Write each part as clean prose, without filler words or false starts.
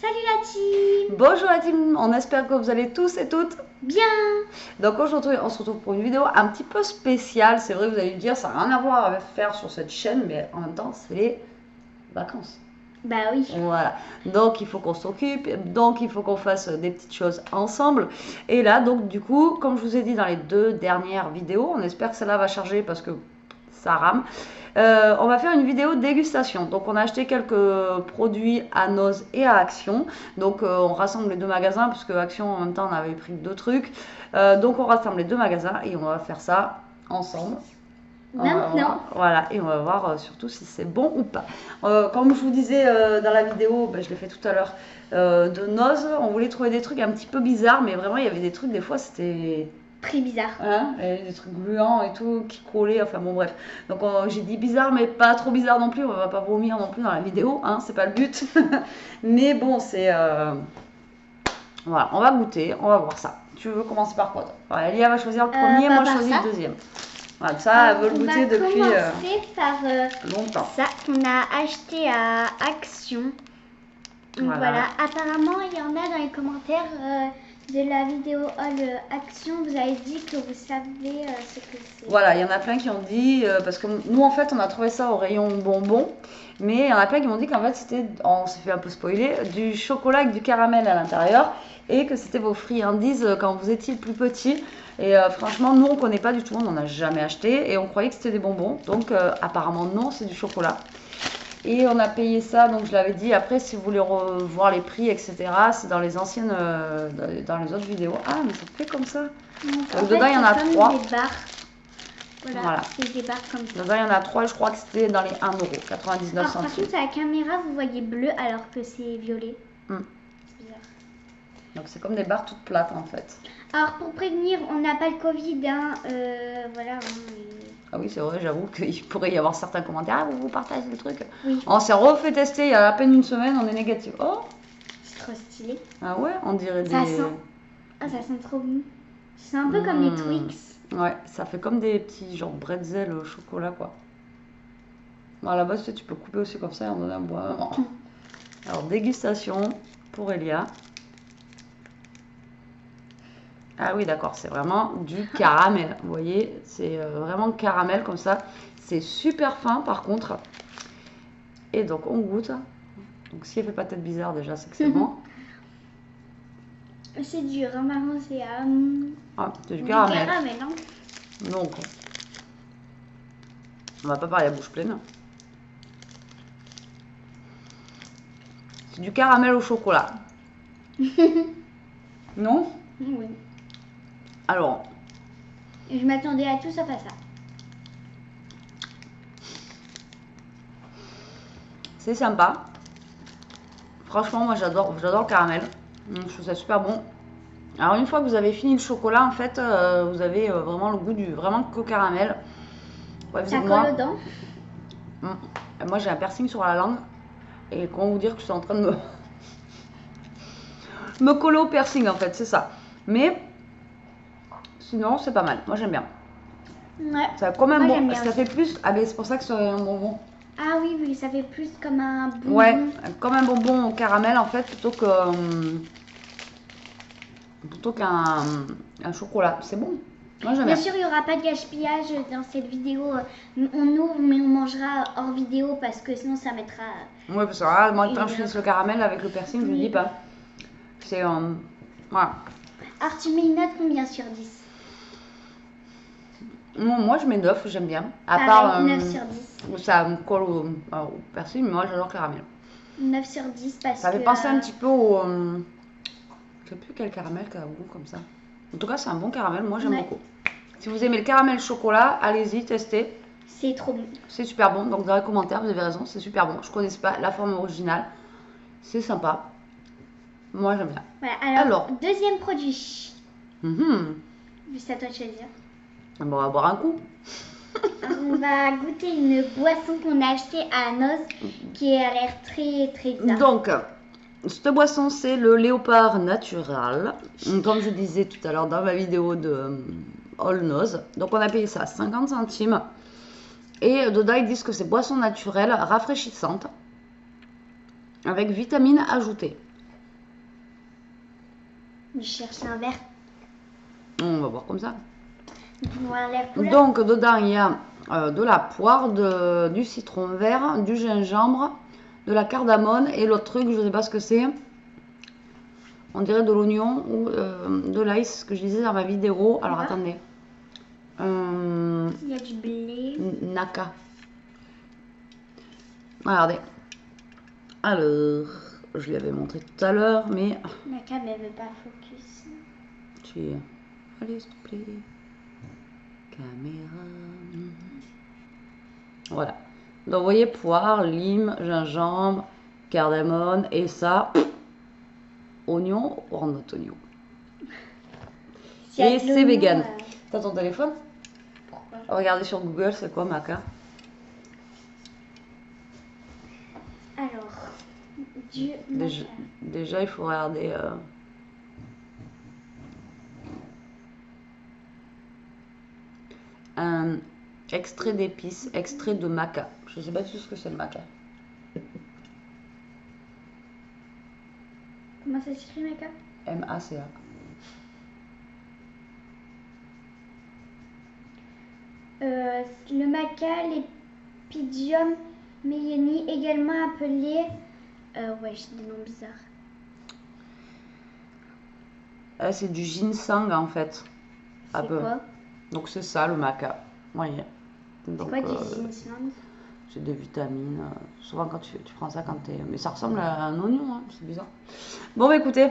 Salut la team! Bonjour la team, on espère que vous allez tous et toutes bien. Donc aujourd'hui on se retrouve pour une vidéo un petit peu spéciale. C'est vrai, vous allez me dire, ça n'a rien à voir avec faire sur cette chaîne, mais en même temps c'est les vacances. Bah oui. Voilà, donc il faut qu'on s'occupe, donc il faut qu'on fasse des petites choses ensemble. Et là donc du coup, comme je vous ai dit dans les 2 dernières vidéos, on espère que celle-là va charger parce que ça rame. On va faire une vidéo dégustation. Donc on a acheté quelques produits à Noz et à Action. Donc on rassemble les 2 magasins parce que Action en même temps on avait pris 2 trucs. Donc on rassemble les 2 magasins et on va faire ça ensemble. Maintenant. Voilà, et on va voir surtout si c'est bon ou pas. Comme je vous disais dans la vidéo, je l'ai fait tout à l'heure, de Noz, on voulait trouver des trucs un petit peu bizarres, mais vraiment il y avait des trucs, des fois c'était très bizarre. Hein, et des trucs gluants et tout qui collaient, enfin bon bref. Donc j'ai dit bizarre mais pas trop bizarre non plus, on va pas vomir non plus dans la vidéo, hein, c'est pas le but. Mais bon c'est... Voilà, on va goûter, on va voir ça. Tu veux commencer par quoi toi? Voilà, Elia va choisir le premier, moi je choisis le deuxième. Voilà, ça elle veut le goûter depuis on va commencer par longtemps. Ça qu'on a acheté à Action. Donc voilà, apparemment il y en a dans les commentaires de la vidéo All Action, vous avez dit que vous savez ce que c'est. Voilà, il y en a plein qui ont dit, parce que nous en fait on a trouvé ça au rayon bonbons, mais il y en a plein qui m'ont dit qu'en fait c'était, on s'est fait un peu spoiler, du chocolat avec du caramel à l'intérieur, et que c'était vos friandises quand vous étiez plus petit. Et franchement nous on connaît pas du tout, on n'en a jamais acheté, et on croyait que c'était des bonbons, donc apparemment non, c'est du chocolat. Et on a payé ça, donc je l'avais dit, après si vous voulez revoir les prix, etc., c'est dans les anciennes, dans les autres vidéos. Ah, mais ça fait comme ça. Donc dedans, il y en a 3. Des barres. Voilà. C'est des barres comme ça. Dedans, il y en a 3, je crois que c'était dans les 1,99 €. Par contre, à la caméra, vous voyez bleu alors que c'est violet. C'est bizarre. Donc c'est comme des barres toutes plates en fait. Alors pour prévenir, on n'a pas le Covid, hein, voilà. Ah oui, c'est vrai, j'avoue qu'il pourrait y avoir certains commentaires. Ah, vous partagez le truc. Oui. On s'est refait tester il y a à peine une semaine, on est négatif. Oh, c'est trop stylé. Ah ouais, on dirait ça sent... Ah, ça sent trop bon. C'est un peu comme les Twix. Ouais, ça fait comme des petits genre bretzel au chocolat quoi. Bon, à la base, tu peux couper aussi comme ça et en donner un bois. Alors, dégustation pour Elia. Ah oui, d'accord, c'est vraiment du caramel. Vous voyez, c'est vraiment caramel comme ça. C'est super fin par contre. Et donc, on goûte. Donc, si elle fait pas tête bizarre, déjà, c'est que c'est bon. C'est dur, hein, maman, c'est c'est du caramel. Hein. Donc, on va pas parler à bouche pleine. C'est du caramel au chocolat. Non? Oui. Alors, je m'attendais à tout sauf à ça. C'est sympa. Franchement, moi j'adore le caramel. Je trouve ça super bon. Alors une fois que vous avez fini le chocolat, en fait, vous avez vraiment le goût du vraiment que caramel. Ouais, ça colle aux dents. Moi j'ai un piercing sur la langue. Et comment vous dire que je suis en train de me coller au piercing en fait, c'est ça. Mais sinon c'est pas mal. Moi j'aime bien. Ouais. Ça quand même bon. Ça fait plus. Ah ben c'est pour ça que c'est un bonbon. Ah oui, oui, ça fait plus comme un bonbon. Ouais, comme un bonbon au caramel en fait, plutôt qu'un chocolat. C'est bon. Moi j'aime bien. Bien sûr, il n'y aura pas de gaspillage dans cette vidéo. On ouvre, mais on mangera hors vidéo parce que sinon ça mettra. Ouais, parce que là, moi quand je finisse le caramel avec le piercing, je ne dis pas. C'est. Voilà. Alors tu mets une note combien sur 10? Moi je mets 9, j'aime bien. À part 9 sur 10. Ça me colle au persil, mais moi j'adore le caramel. 9 sur 10 parce que... Ça fait penser un petit peu au... je sais plus quel caramel qui a un goût comme ça. En tout cas c'est un bon caramel, moi j'aime beaucoup. Si vous aimez le caramel chocolat, allez-y, testez. C'est trop bon. C'est super bon, donc dans les commentaires vous avez raison, c'est super bon. Je connaissais pas la forme originale, c'est sympa. Moi j'aime bien. Voilà, alors, deuxième produit. C'est à toi de choisir. Bon, on va boire un coup. On va goûter une boisson qu'on a achetée à Noz qui a l'air très très bizarre. Donc, cette boisson c'est le Léopard Natural. Comme je disais tout à l'heure dans ma vidéo de All Noz. Donc on a payé ça 50 centimes. Et dedans ils disent que c'est boisson naturelle, rafraîchissante, avec vitamines ajoutées. Je cherche un verre. On va voir comme ça. Voir la couleur. Donc, dedans, il y a de la poire, du citron vert, du gingembre, de la cardamone et l'autre truc, je sais pas ce que c'est. On dirait de l'oignon ou de l'ail, c'est ce que je disais dans ma vidéo. Alors, attendez. Il y a du blé. Naka. Regardez. Alors, je l'avais montré tout à l'heure, mais... Naka, mais elle veut pas focus. Allez, s'il te plaît. Caméra. Voilà. Donc, vous voyez, poire, lime, gingembre, cardamone et ça, oignon, or not oignon. Et c'est vegan. T'as ton téléphone? Pourquoi? Regardez sur Google, c'est quoi maca? Alors, du maca. Déjà, il faut regarder. Un extrait d'épices, extrait de maca. Je sais pas du tout ce que c'est le maca. Comment ça s'écrit maca? M-A-C-A. Le maca, l'Epidium meyeni, également appelé... ouais, j'ai des noms bizarres. C'est du ginseng en fait. C'est quoi? Donc c'est ça le maca. Voyez. C'est quoi du ginseng? C'est des vitamines. Souvent quand tu prends ça quand t'es... Mais ça ressemble à un oignon, hein, c'est bizarre. Bon bah écoutez,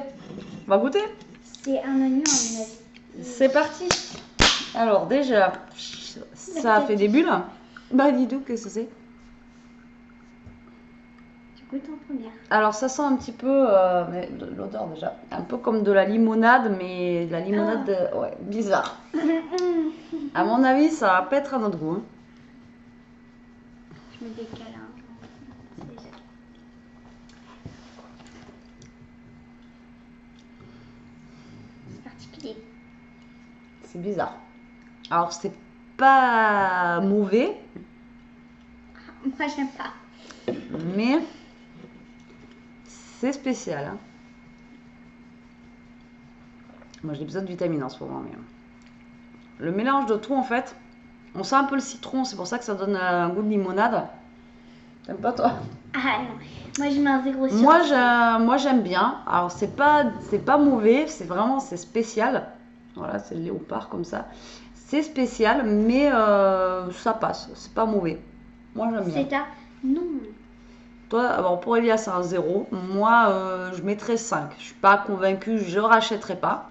on va goûter. C'est un oignon à mon avis. C'est parti. Alors déjà, ça a fait des bulles. Bah dis-nous, qu'est-ce que c'est? Tu goûtes en première. Alors ça sent un petit peu, mais l'odeur déjà, un peu comme de la limonade, mais de la limonade, ouais, bizarre. À mon avis, ça va pas être à notre goût. Hein. Je me décale. Hein. C'est particulier. C'est bizarre. Alors c'est pas mauvais. Moi j'aime pas. Mais c'est spécial. Hein. Moi j'ai besoin de vitamines en ce moment. Mais... Le mélange de tout en fait, on sent un peu le citron, c'est pour ça que ça donne un goût de limonade. T'aimes pas toi? Ah non, moi je mets un 0 sur moi j'aime bien. Alors c'est pas mauvais, c'est vraiment c'est spécial. Voilà, c'est le léopard comme ça. C'est spécial, mais ça passe, c'est pas mauvais. Moi j'aime bien. C'est ta... Non. Toi, alors pour Elia c'est un 0. Moi je mettrais 5. Je suis pas convaincue, je rachèterai pas.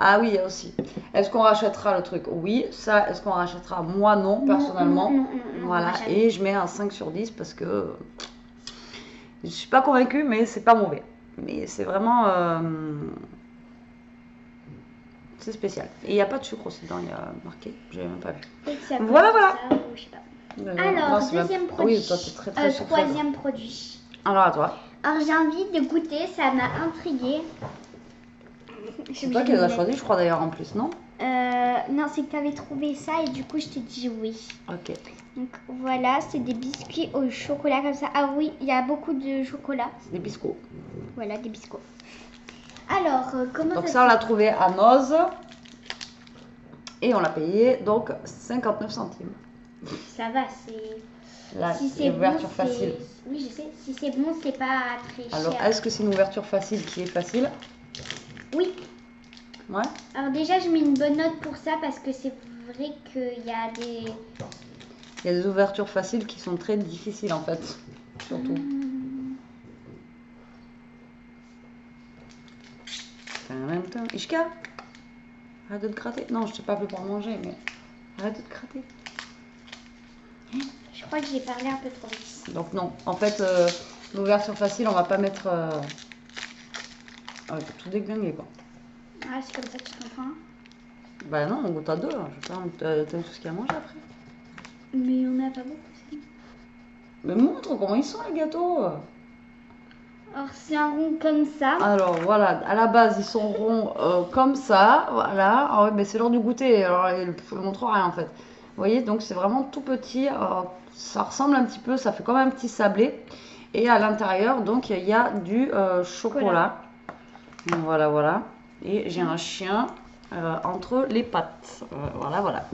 Ah oui, il y a aussi. Est-ce qu'on rachètera le truc? Oui. Ça, est-ce qu'on rachètera? Moi non, personnellement. Non, voilà, et je mets un 5 sur 10 parce que je suis pas convaincue, mais c'est pas mauvais. Mais c'est vraiment... c'est spécial. Et il n'y a pas de sucre aussi dedans, il y a marqué. J'ai même pas vu. Voilà, voilà. Ça, je sais pas. Alors, deuxième produit. Oui, toi, t'es très sucré. Troisième produit. Alors, à toi. Alors, j'ai envie de goûter, ça m'a intriguée. C'est toi qui l'as choisi, je crois d'ailleurs en plus, non? Non, c'est que tu avais trouvé ça et du coup, je t'ai dit oui. Ok. Donc, voilà, c'est des biscuits au chocolat comme ça. Ah oui, il y a beaucoup de chocolat. C'est des biscuits. Voilà, des biscuits. Alors, comment donc ça on l'a trouvé à Noz et on l'a payé donc 59 centimes. Ça va, c'est... La si c'est ouverture bon, facile. Oui, je sais. Si c'est bon, c'est pas très cher. Alors, est-ce que c'est une ouverture facile qui est facile? Oui. Ouais. Alors déjà, je mets une bonne note pour ça parce que c'est vrai qu'il y a des... Il y a des ouvertures faciles qui sont très difficiles en fait, surtout. Ishka, arrête de te gratter. Non, je t'ai pas appelé pour manger, mais arrête de te gratter. Je crois que j'ai parlé un peu trop vite. Donc non, en fait, l'ouverture facile, on va pas mettre... on va tout déglinguer quoi. Ah, c'est comme ça que tu comprends? Bah non, on goûte à deux, hein. Je sais pas, t'as tout ce qu'il y a à manger après. Mais on n'a pas beaucoup. Mais montre comment ils sont les gâteaux. Alors c'est un rond comme ça. Alors voilà, à la base ils sont ronds comme ça, voilà. Ah ouais, mais c'est l'heure du goûter, alors je ne montre rien en fait. Vous voyez, donc c'est vraiment tout petit, ça ressemble un petit peu, ça fait comme un petit sablé. Et à l'intérieur, donc il y a du chocolat. Voilà, voilà. Et j'ai un chien entre les pattes. Voilà, voilà.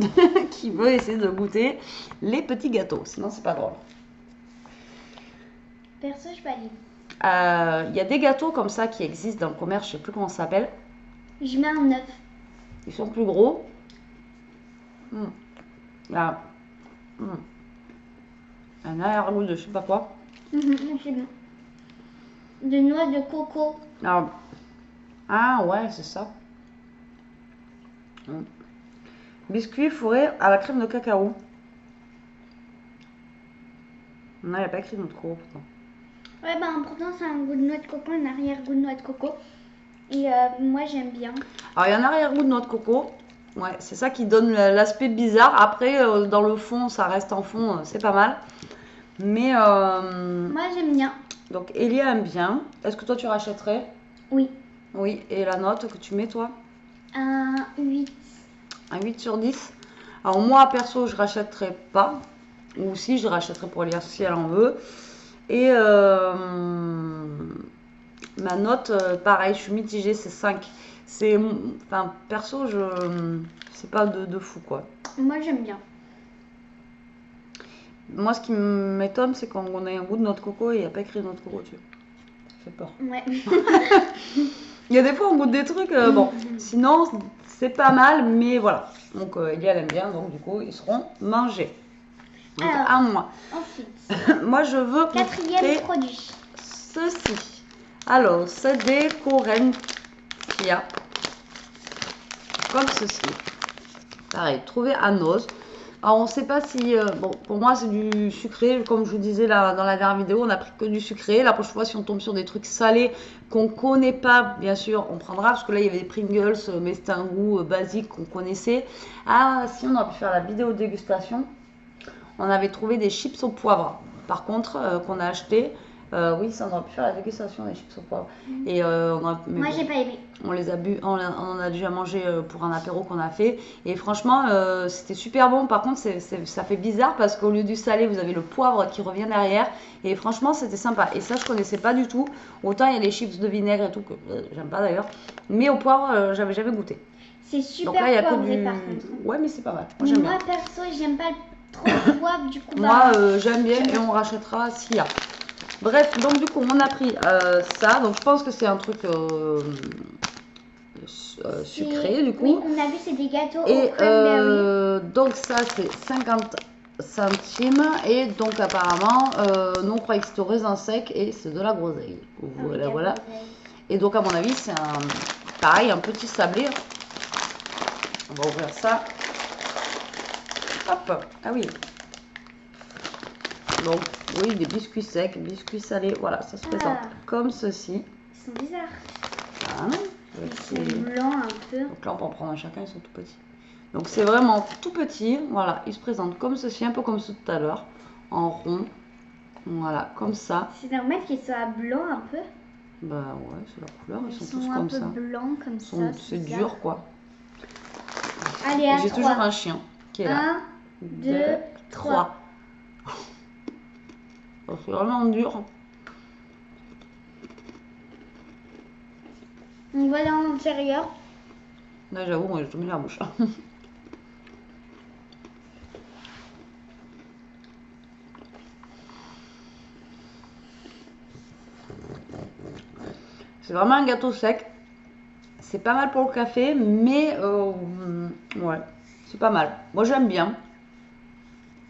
Qui veut essayer de goûter les petits gâteaux. Sinon, c'est pas drôle. Perso, je valide. Il y a des gâteaux comme ça qui existent dans le commerce. Je sais plus comment ça s'appelle. Je mets un 9. Ils sont plus gros. Là. Un arrière-goût de je sais pas quoi. C'est bon. De noix de coco. Ah ouais, c'est ça. Biscuit fourré à la crème de cacao. Non, il n'y a pas écrit noix de coco pourtant. Ouais, ben pourtant c'est un goût de noix de coco, un arrière-goût de noix de coco. Et moi j'aime bien. Alors il y a un arrière-goût de noix de coco. Ouais, c'est ça qui donne l'aspect bizarre. Après, dans le fond, ça reste en fond, c'est pas mal. Mais moi j'aime bien. Donc Elia aime bien. Est-ce que toi tu rachèterais? Oui. Oui, et la note que tu mets toi? Un 8. Un 8 sur 10. Alors moi perso je rachèterais pas. Ou si je rachèterais pour Elia si elle en veut. Et ma note, pareil, je suis mitigée, c'est 5. C'est, enfin, perso, c'est pas de fou, quoi. Moi, j'aime bien. Moi, ce qui m'étonne, c'est qu'on ait un goût de noix de coco et il n'y a pas écrit noix de coco dessus. Ça fait peur. Ouais. Il y a des fois, on goûte des trucs, bon, sinon, c'est pas mal, mais voilà. Donc, Elia, elle aime bien, donc du coup, ils seront mangés. Donc, alors, à moi. Ensuite. Moi, je veux quatrième produit. Ceci. Alors, c'est des Corentia. Comme ceci. Pareil, trouvé à Noz. Alors, on ne sait pas si... bon, pour moi, c'est du sucré. Comme je vous disais là, dans la dernière vidéo, on n'a pris que du sucré. La prochaine fois, si on tombe sur des trucs salés qu'on ne connaît pas, bien sûr, on prendra. Parce que là, il y avait des Pringles, mais c'était un goût basique qu'on connaissait. Ah, si, on aurait pu faire la vidéo dégustation. On avait trouvé des chips au poivre. Par contre, qu'on a acheté... oui, ça on aurait pu faire la dégustation des chips au poivre. Et moi, j'ai pas aimé. On les a bu, on en a déjà mangé pour un apéro qu'on a fait. Et franchement, c'était super bon. Par contre, ça fait bizarre parce qu'au lieu du salé, vous avez le poivre qui revient derrière. Et franchement, c'était sympa. Et ça, je connaissais pas du tout. Autant il y a les chips de vinaigre et tout que j'aime pas d'ailleurs. Mais au poivre, j'avais jamais goûté. C'est super donc là, il y a poivré que par contre. Ouais, mais c'est pas mal. Moi, j'aime bien. Perso, j'aime pas trop le poivre. Du coup, moi, j'aime bien et on rachètera s'il y a. Bref, donc du coup, on a pris ça. Donc, je pense que c'est un truc sucré, du coup. Oui, on a vu, c'est des gâteaux et au cranberry. donc, ça, c'est 50 centimes. Et donc, apparemment, nous, on croyait que c'était au raisin sec et c'est de la groseille. Voilà, voilà. Et donc, à mon avis, c'est pareil, un petit sablé. On va ouvrir ça. Hop, ah oui. Donc, oui, des biscuits secs, biscuits salés, voilà, ça se présente comme ceci. Ils sont bizarres. Ah, ils sont blancs un peu. Donc là, on peut en prendre un chacun, ils sont tout petits. Donc, c'est vraiment tout petit, voilà, ils se présentent comme ceci, un peu comme ceux tout à l'heure, en rond. Voilà, comme ça. C'est normal qu'ils soient blancs un peu. Bah ouais, c'est leur couleur, ils sont tous un comme peu ça. Blancs comme ça. C'est dur, quoi. Allez, à 3. J'ai toujours un chien qui est là. 1, 2, 3. C'est vraiment dur. On va dans l'intérieur. Là, j'avoue, moi, j'ai tout mis dans la bouche. C'est vraiment un gâteau sec. C'est pas mal pour le café, mais ouais, c'est pas mal. Moi, j'aime bien.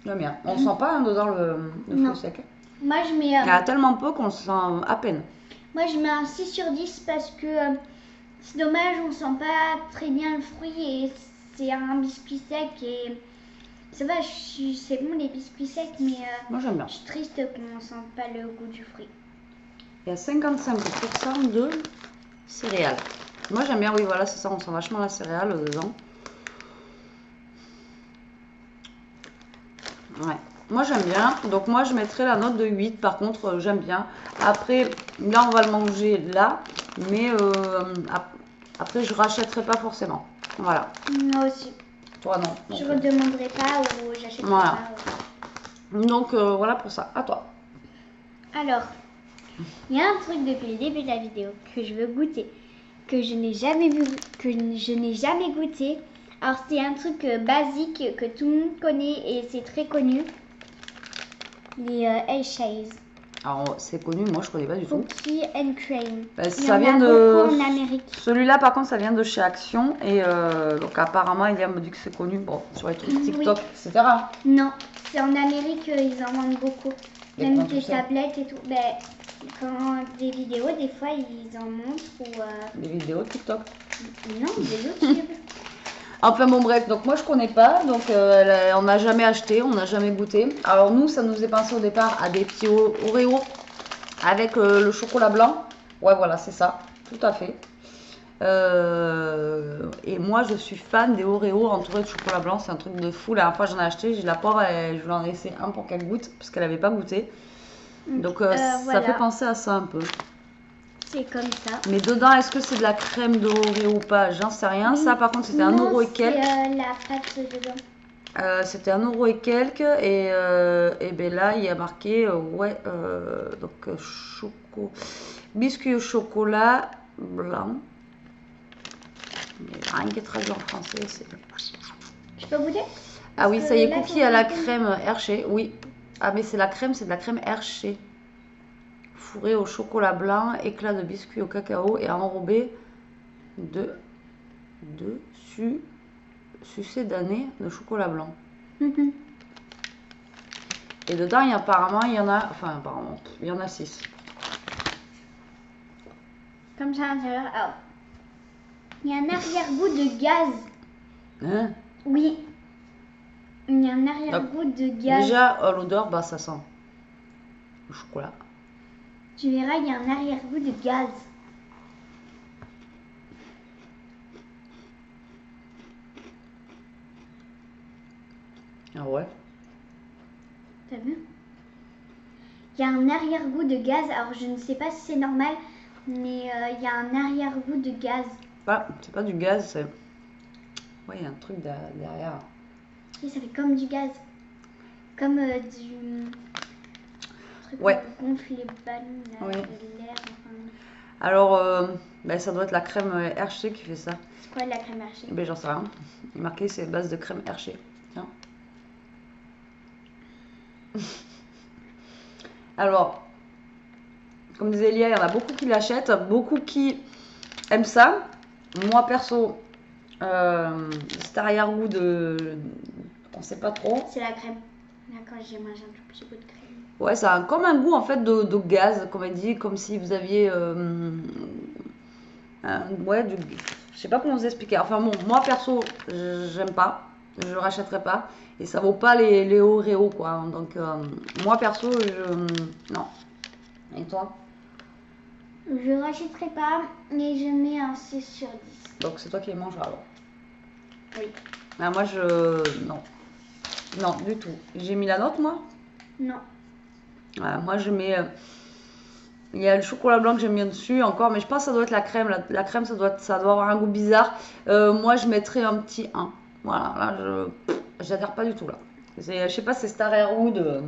J'aime bien. On sent pas dedans le fruit sec. Moi, je mets... Il y a tellement peu qu'on le sent à peine. Moi, je mets un 6 sur 10 parce que c'est dommage, on sent pas très bien le fruit et c'est un biscuit sec et ça va, c'est bon les biscuits secs, mais moi, j'aime bien. Je suis triste qu'on sente pas le goût du fruit. Il y a 55% de céréales. Moi, j'aime bien, oui, voilà, c'est ça, on sent vachement la céréale dedans. Ouais. Moi j'aime bien, donc moi je mettrais la note de 8, par contre j'aime bien. Après, là on va le manger là, mais après je rachèterai pas forcément. Voilà. Moi aussi. Toi non. Je ne redemanderai pas ou j'achèterai voilà. pas. Donc voilà pour ça, à toi. Alors, il y a un truc depuis le début de la vidéo que je veux goûter. que je n'ai jamais vu, que je n'ai jamais goûté. Alors c'est un truc basique que tout le monde connaît et c'est très connu. Les Hershey's. Alors c'est connu, moi je connais pas du tout. Cookies and cream. Ça vient de. En Amérique. Celui-là par contre ça vient de chez Action et donc apparemment il me dit que c'est connu. Bon sur les trucs TikTok, etc. Non, c'est en Amérique ils en vendent beaucoup. Même des tablettes et tout. Ben, quand des vidéos, des fois ils en montrent ou. Des vidéos TikTok. Non, des YouTube. Enfin bon bref, donc moi je connais pas, donc on n'a jamais acheté, on n'a jamais goûté. Alors nous ça nous est pensé au départ à des petits Oreo avec le chocolat blanc. Ouais voilà c'est ça, tout à fait. Et moi je suis fan des Oreo entourés de chocolat blanc, c'est un truc de fou. La dernière fois j'en ai acheté, j'ai la pauvre, je lui en ai laissé un pour qu'elle goûte parce qu'elle n'avait pas goûté. Donc ça voilà. fait penser à ça un peu. C'est comme ça. Mais dedans, est-ce que c'est de la crème de Oreo ou pas? J'en sais rien. Oui. Ça, par contre, c'était 1€ et quelques. La pâte dedans. C'était 1€ et quelques. Et ben là, il y a marqué, ouais, donc biscuit au chocolat blanc. Mais rien qui est traduit en français. Je peux goûter? Ah oui, ça y est, cookie à la crème Hershey. Oui. Ah, mais c'est la crème, c'est de la crème Hershey. Fourré au chocolat blanc, éclat de biscuit au cacao et enrobé de sucédané de chocolat blanc. Et dedans, apparemment, il y en a, enfin apparemment, il y en a 6. Comme ça à l'intérieur. Alors, il y a un arrière-goût de gaz. Hein? Oui. Il y a un arrière-goût de gaz. Déjà, l'odeur, bah ça sent le chocolat. Tu verras, il y a un arrière-goût de gaz. Ah ouais? T'as vu? Il y a un arrière-goût de gaz. Alors, je ne sais pas si c'est normal, mais il y a un arrière-goût de gaz. Ah, c'est pas du gaz, c'est... Ouais, il y a un truc derrière. Oui, ça fait comme du gaz. Comme du... truc ouais. Pour gonfler les ballons, là, oui. de l'air. Enfin... Alors, ben, ça doit être la crème Hershey qui fait ça. C'est quoi la crème Hershey? Ben, j'en sais rien. Il est marqué c'est base de crème Hershey. Tiens. Alors, comme disait Elia, il y en a beaucoup qui l'achètent, beaucoup qui aiment ça. Moi, perso, cet arrière-goût de... On sait pas trop. C'est la crème. D'accord, j'ai mangé un tout petit peu de crème. Ouais, ça a comme un goût en fait de gaz, comme elle dit, comme si vous aviez... ouais, je sais pas comment vous expliquer. Enfin bon, moi perso, j'aime pas. Je rachèterai pas. Et ça vaut pas les Oreo, quoi. Donc, moi perso, non. Et toi? Je rachèterai pas, mais je mets un 6 sur 10. Donc, c'est toi qui les manges alors? Oui. Ah, moi, non. Non, du tout. J'ai mis la note, moi? Non. Moi, je mets... Il y a le chocolat blanc que j'aime bien dessus encore, mais je pense que ça doit être la crème. La crème, ça doit avoir un goût bizarre. Moi, je mettrais un petit 1. Voilà, là, j'adhère pas du tout, là. Je sais pas, c'est cet arrière-goût de...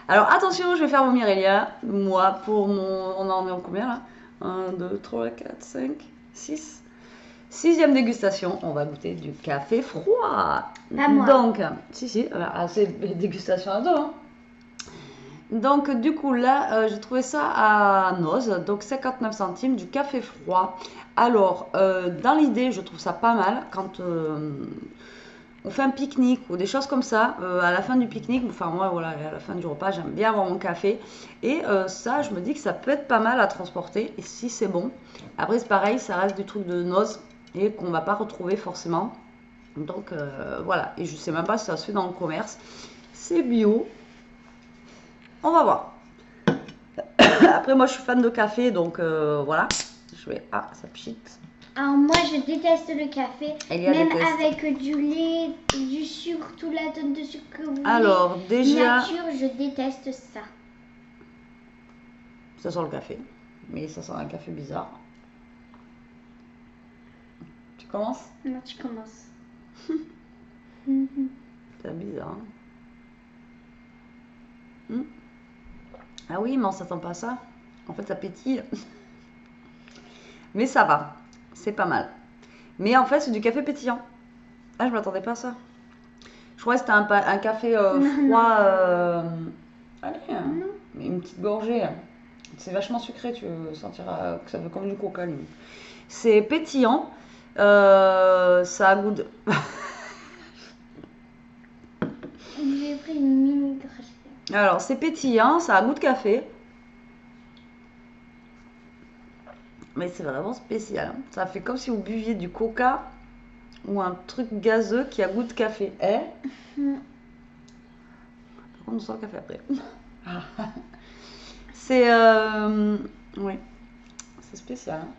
Alors, attention, je vais faire vomir Elia. Moi, pour mon... On en est en combien, là? 1, 2, 3, 4, 5, 6. 6e dégustation. On va goûter du café froid. Pas moi. Donc, si, c'est dégustation à deux, hein. Donc du coup là j'ai trouvé ça à Noz, donc 59 centimes du café froid. Alors dans l'idée je trouve ça pas mal quand on fait un pique-nique ou des choses comme ça, à la fin du pique-nique, enfin moi voilà à la fin du repas j'aime bien avoir mon café et ça je me dis que ça peut être pas mal à transporter et si c'est bon. Après c'est pareil, ça reste du truc de Noz et qu'on va pas retrouver forcément. Donc voilà, et je sais même pas si ça se fait dans le commerce. C'est bio. On va voir. Après, moi, je suis fan de café, donc voilà. Je vais... Ah, ça pchite. Alors, moi, je déteste le café. Même avec du lait, du sucre, toute la tonne de sucre que vous voulez. Alors, déjà... Nature, je déteste ça. Ça sent le café. Mais ça sent un café bizarre. Tu commences? Non, tu commences. C'est bizarre. Ah oui, mais on s'attend pas à ça. En fait, ça pétille. Mais ça va. C'est pas mal. Mais en fait, c'est du café pétillant. Ah, je m'attendais pas à ça. Je croyais que c'était un café froid. Allez, une petite gorgée. C'est vachement sucré, tu sentiras que ça fait comme du coca. Limite. C'est pétillant. Ça a goût de... J'ai pris une mini grasse. Alors, c'est pétillant, ça a goût de café. Mais c'est vraiment spécial. Ça fait comme si vous buviez du coca ou un truc gazeux qui a goût de café. Par contre, on sent le café après. C'est... oui. C'est spécial. Hein.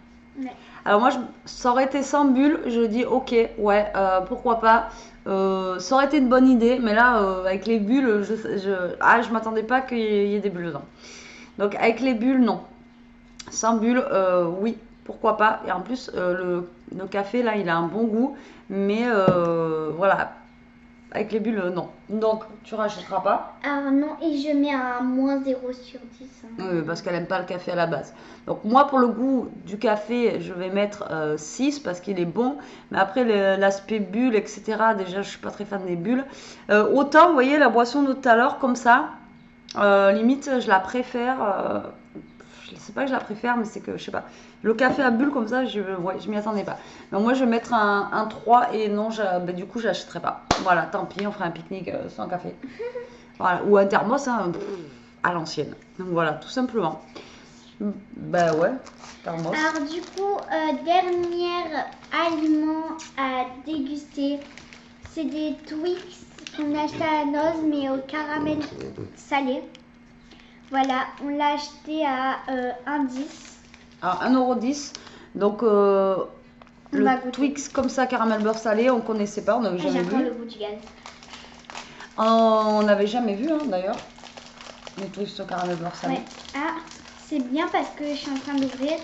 Ouais. Alors moi, ça aurait été sans bulles, je dis ok, ouais, pourquoi pas. Ça aurait été une bonne idée, mais là, avec les bulles, je m'attendais pas qu'il y ait des bulles dedans. Donc avec les bulles, non. Sans bulles, oui, pourquoi pas. Et en plus, le café, là, il a un bon goût, mais voilà. Avec les bulles, non. Donc, tu rachèteras pas. Ah non, et je mets un moins 0 sur 10. Hein. Oui, parce qu'elle n'aime pas le café à la base. Donc, moi, pour le goût du café, je vais mettre 6 parce qu'il est bon. Mais après, l'aspect bulle, etc., déjà, je suis pas très fan des bulles. Autant, vous voyez, la boisson de tout à l'heure, comme ça, limite, je la préfère. Je sais pas que je la préfère, mais c'est que, je sais pas. Le café à bulles comme ça, je m'y attendais pas. Donc moi, je vais mettre un 3 et non, du coup, je l'achèterai pas. Voilà, tant pis, on fera un pique-nique sans café. Voilà. Ou un thermos à l'ancienne. Donc voilà, tout simplement. Bah ouais, thermos. Alors du coup, dernier aliment à déguster, c'est des Twix qu'on a acheté à la noz, mais au caramel salé. Voilà, on l'a acheté à 1,10. Alors 1,10 €. Donc le Twix comme ça, caramel beurre salé, on connaissait pas, on n'avait jamais vu. J'ai encore le goût du gaz. On n'avait jamais vu d'ailleurs, les Twix au caramel beurre salé. Ouais. Ah, c'est bien parce que je suis en train d'ouvrir.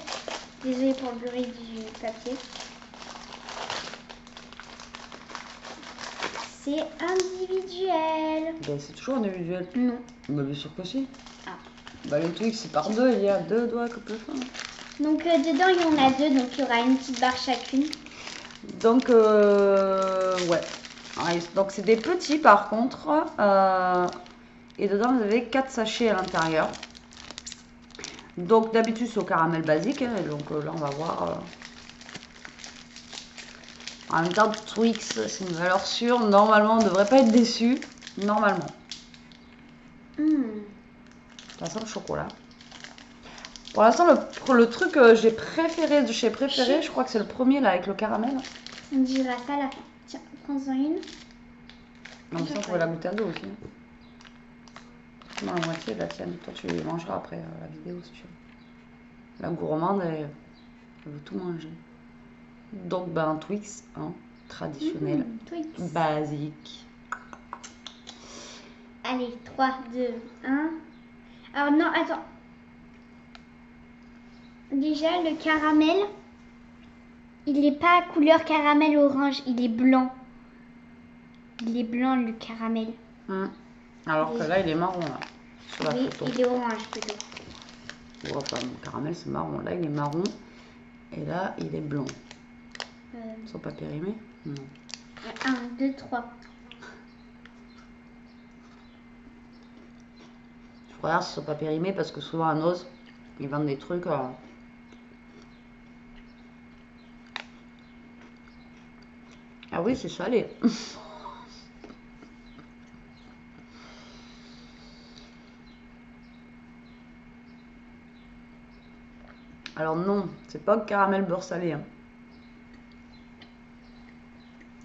Désolée pour le bruit du papier. C'est individuel. Ben, c'est toujours individuel. Non. Bah, bien sûr que si. Ah. Bah, les Twix, c'est par deux, il y a deux doigts que peut faire. Donc dedans, il y en a deux, donc il y aura une petite barre chacune. Donc, ouais. Donc, c'est des petits par contre. Et dedans, vous avez 4 sachets à l'intérieur. Donc, d'habitude, c'est au caramel basique. Hein, donc, là, on va voir. En même temps, Twix, c'est une valeur sûre. Normalement, on ne devrait pas être déçu. Normalement. Ça sent le chocolat. Pour l'instant, le truc que j'ai préféré de chez Préféré, je crois que c'est le premier là avec le caramel. On dira ça à la fin. Tiens, prends-en une. Non, ça, on pourrait la goûter à deux aussi. Non, la moitié de la tienne. Toi, tu mangeras après la vidéo si tu veux. La gourmande, elle veut tout manger. Donc, ben, un Twix, hein, traditionnel, Twix. basique. Allez, 3, 2, 1. Alors non, attends. Déjà, le caramel, il n'est pas couleur caramel orange, il est blanc. Il est blanc, le caramel. Alors que là, il est marron, là, sur la oui, photo. il est orange plutôt. Bon, enfin, le caramel, c'est marron. Là, il est marron. Et là, il est blanc. Ils sont pas périmés? Non. 1, 2, 3. Je regarde s'ils sont pas périmés parce que souvent à Noz, ils vendent des trucs. Ah oui, c'est salé. Alors non, c'est pas caramel beurre salé. Hein.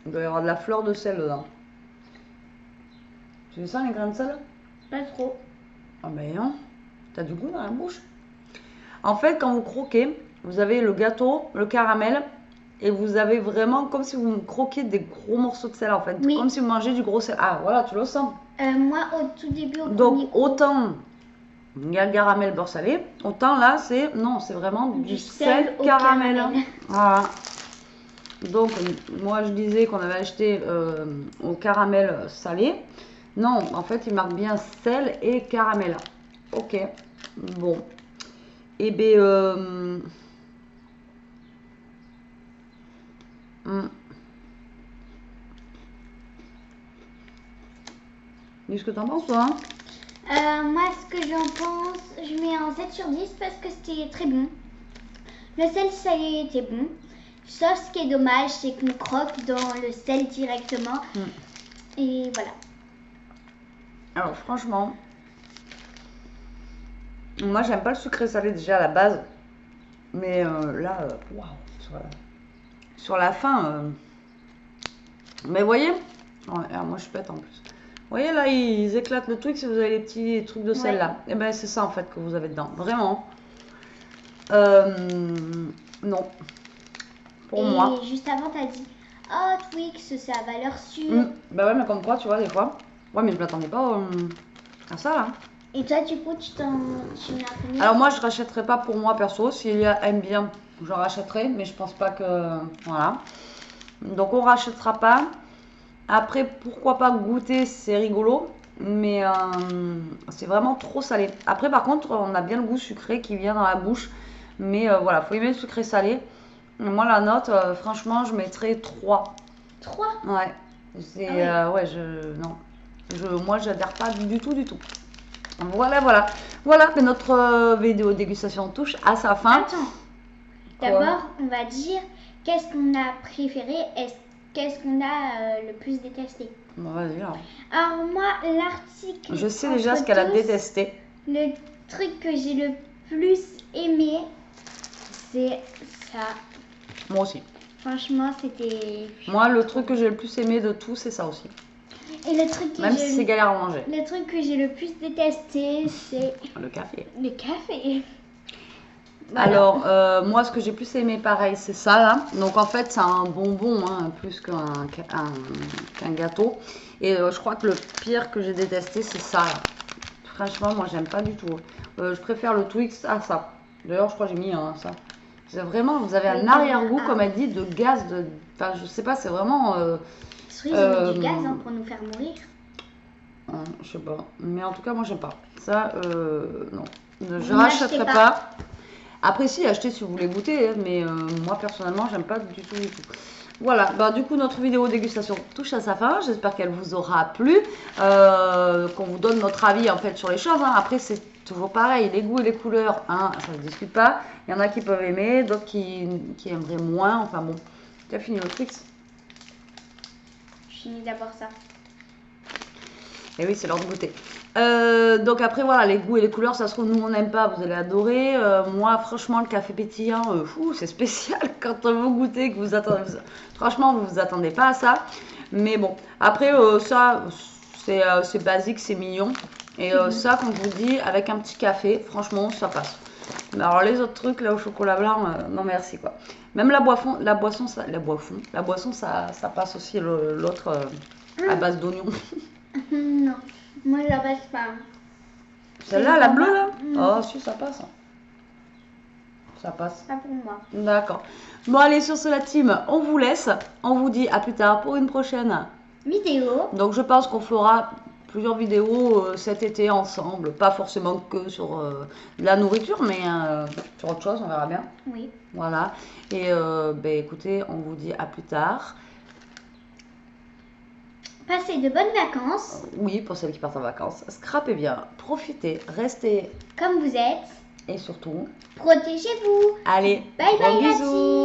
Il doit y avoir de la fleur de sel dedans. Tu sens les grains de sel? Pas trop. Ah ben non, t'as du goût dans la bouche. En fait, quand vous croquez, vous avez le gâteau, le caramel, et vous avez vraiment comme si vous croquiez des gros morceaux de sel en fait. Oui. Comme si vous mangez du gros sel. Ah voilà, tu le sens. Moi, au tout début, Donc autant il y a le caramel beurre salé, autant là c'est non, c'est vraiment du sel au caramel. Voilà. Donc moi je disais qu'on avait acheté au caramel salé. Non, en fait il marque bien sel et caramel. Ok, bon. Et ben Dis ce que t'en penses, toi, hein? Moi, ce que j'en pense, je mets un 7 sur 10 parce que c'était très bon. Le sel salé était bon. Sauf ce qui est dommage, c'est qu'on croque dans le sel directement. Et voilà. Alors, franchement, moi, j'aime pas le sucré salé déjà à la base. Mais là, waouh, sur la fin. Mais vous voyez, moi, je suis bête en plus. Vous voyez là, ils éclatent le truc si vous avez les petits trucs de sel là. Et ben c'est ça en fait que vous avez dedans. Vraiment. Non. Pour moi. Et juste avant, t'as dit oh, Twix, c'est à valeur sûre. Bah ouais, mais comme quoi, tu vois, des fois. Ouais, mais je m'attendais pas à ça là. Et toi, du coup, tu m'as mis. Alors, moi, je rachèterai pas pour moi perso. S'il y a aime bien, je rachèterai. Mais je pense pas que. Voilà. Donc, on rachètera pas. Après, pourquoi pas goûter, c'est rigolo, mais c'est vraiment trop salé. Après, par contre, on a bien le goût sucré qui vient dans la bouche, mais voilà, faut aimer le sucré salé. Moi, la note, franchement, je mettrais 3. 3? Ouais. C'est, ouais, moi, j'adhère pas du tout. Voilà. Voilà que notre vidéo dégustation touche à sa fin. Attends. D'abord, on va dire qu'est-ce qu'on a préféré et qu'est-ce qu'on a le plus détesté. Bon, vas-y, alors. Alors moi, l'article... Je sais déjà ce qu'elle a détesté. Le truc que j'ai le plus aimé, c'est ça. Moi aussi. Franchement, c'était... Moi, le truc que j'ai le plus aimé de tout, c'est ça aussi. Et le truc que même si c'est galère à manger. Le truc que j'ai le plus détesté, c'est... Le café. Le café. Voilà. Alors, moi, ce que j'ai plus aimé, pareil, c'est ça, là. Donc, en fait, c'est un bonbon, hein, plus qu'un gâteau. Et je crois que le pire que j'ai détesté, c'est ça, là. Franchement, moi, j'aime pas du tout. Je préfère le Twix à ça. D'ailleurs, je crois que j'ai mis ça. Vraiment, vous avez un arrière-goût, comme elle dit, de gaz. Enfin, je sais pas, c'est vraiment... Ils ont mis du gaz pour nous faire mourir. Je sais pas. Mais en tout cas, moi, j'aime pas. Ça, non. Je rachèterai pas. Après, si, achetez si vous voulez goûter, hein, mais moi, personnellement, j'aime pas du tout. Voilà, bah, du coup, notre vidéo dégustation touche à sa fin. J'espère qu'elle vous aura plu, qu'on vous donne notre avis, en fait, sur les choses. Hein. Après, c'est toujours pareil, les goûts et les couleurs, hein, ça ne se discute pas. Il y en a qui peuvent aimer, d'autres qui aimeraient moins. Enfin, bon, tu as fini le Twix? Je finis d'abord ça. Et oui, c'est l'heure de goûter. Donc après, voilà, les goûts et les couleurs, ça se trouve, nous, on n'aime pas, vous allez adorer. Moi, franchement, le café pétillant, c'est spécial quand vous goûtez, que vous attendez. Franchement, vous vous attendez pas à ça. Mais bon, après, ça, c'est basique, c'est mignon. Et ça, comme je vous dis, avec un petit café, franchement, ça passe. Mais alors, les autres trucs, là, au chocolat blanc, non merci, quoi. Même la boisson, ça passe aussi, l'autre à base d'oignon. Non, moi je la passe pas. Celle-là, la bleue là? Oh si, ça passe. Ça passe. Pas pour moi. D'accord. Bon allez, sur ce la team, on vous laisse. On vous dit à plus tard pour une prochaine vidéo. Donc je pense qu'on fera plusieurs vidéos cet été ensemble. Pas forcément que sur la nourriture, mais sur autre chose, on verra bien. Oui. Voilà. Et écoutez, on vous dit à plus tard. Passez de bonnes vacances. Oui, pour celles qui partent en vacances. Scrapez bien, profitez, restez comme vous êtes. Et surtout, protégez-vous. Allez, bye bye bisous.